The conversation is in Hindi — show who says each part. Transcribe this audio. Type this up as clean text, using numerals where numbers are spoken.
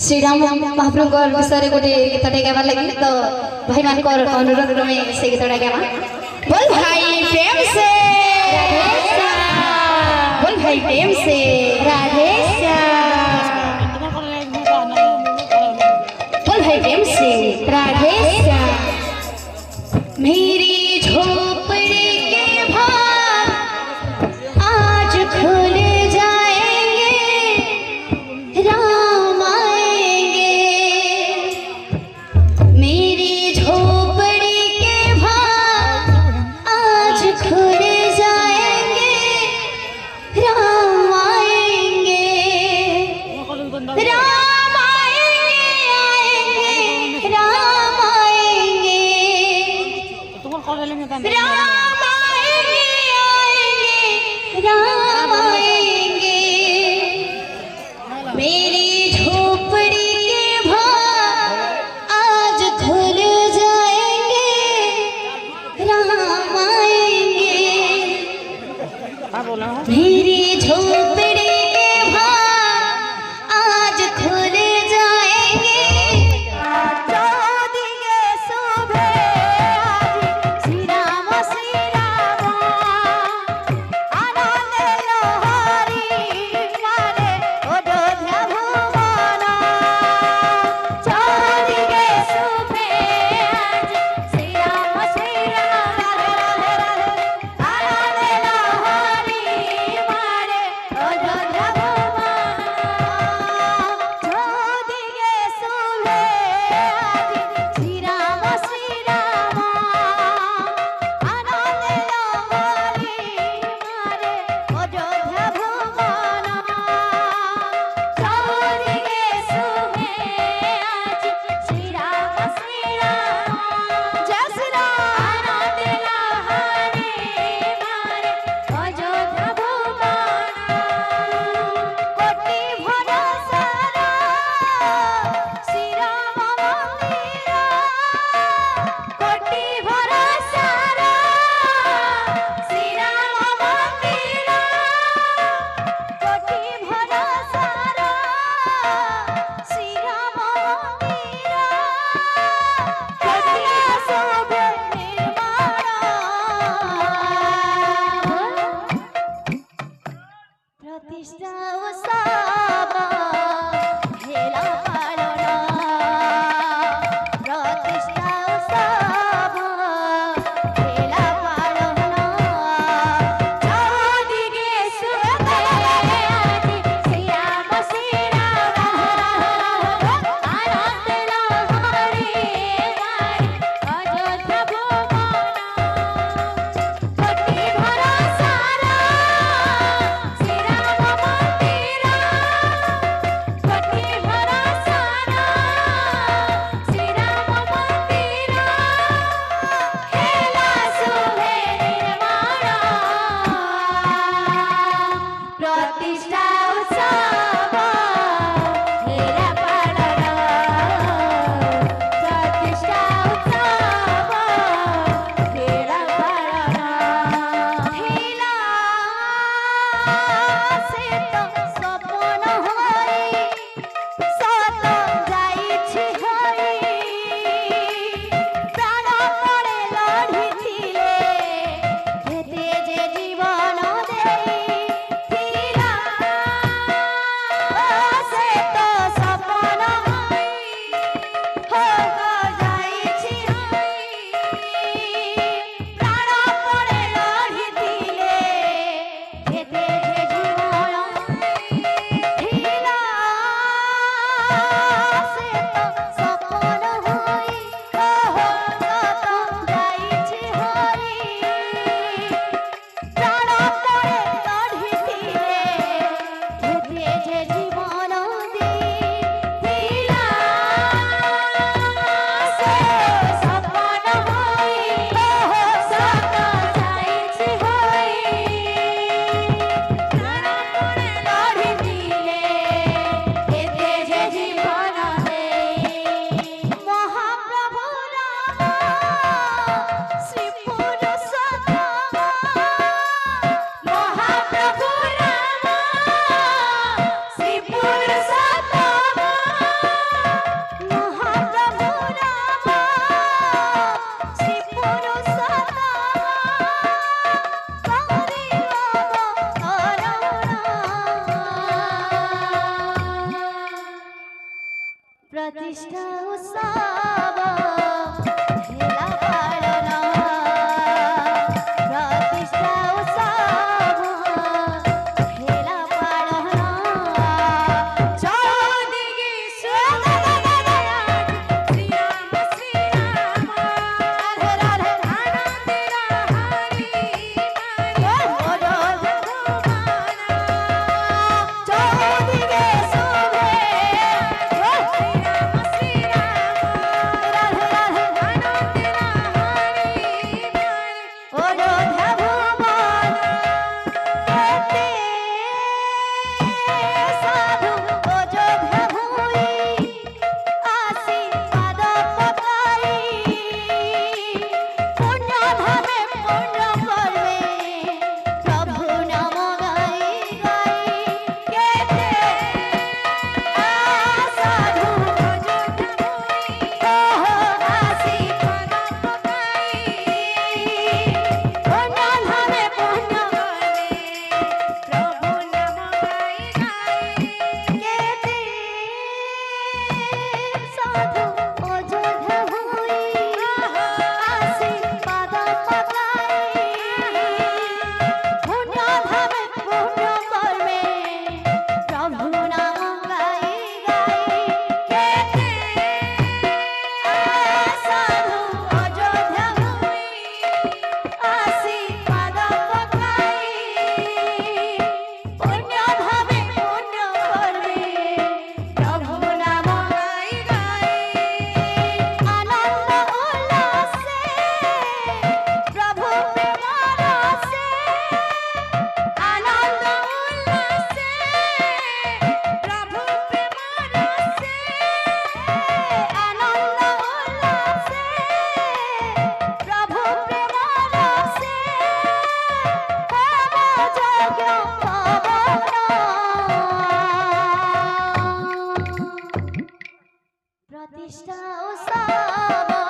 Speaker 1: श्रीराम महाप्रभु विषय गोटे गीतटे गावा लगे तो भाई मान अनुरोध में से गीतटा गावा। बोल भाई प्रेम से बोल भाई प्रेम से राधे श्याम बोल भाई प्रेम से राधे श्याम। मेरी झोपड़ी के भार आज खुल जाएंगे राम आएंगे। मेरी झोपड़ी के भार आज खुल जाएंगे राम आएंगे। राम आएंगे आएंगे राम आएंगे राम आएंगे आएंगे राम आएंगे। मेरी झोपड़ी के भार आज खुल जाएंगे राम आएंगे। मेरी झोपड़ी के भार आज खुल जाएंगे। चौदिगे सुबह आज श्री राम प्रतिष्ठा उत्सव हेला पाळना प्रतिष्ठा उत्सव हेला पाळना चौदिगी श्रीराम श्रीराम राधे राधे आनंद हरी बोलो भगवाना चौदिगे शोभे प्रतिष्ठा उत्सव